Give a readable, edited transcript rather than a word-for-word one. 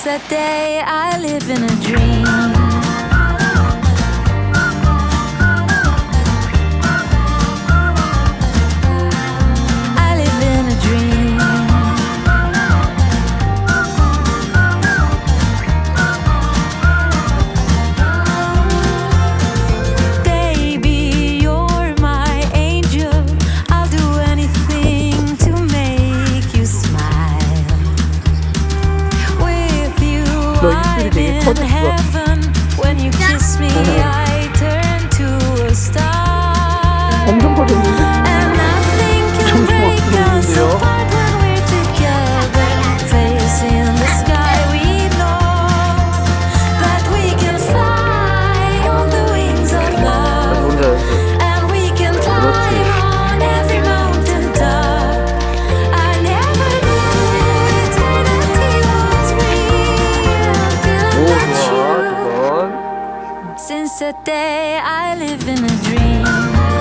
that day I live in a dream. I live in a dream. Baby, you're my angel. I'll do anything to make you smile. With you I'm in heaven. When you kiss me I turn to a star. 엄청 커졌는데? And nothing can break us apart when we're together. Facing the sky we know that we can fly on the wings of love. And we can climb on every mountain top. I never knew eternity was real till I met you. Since that day I live in a dream.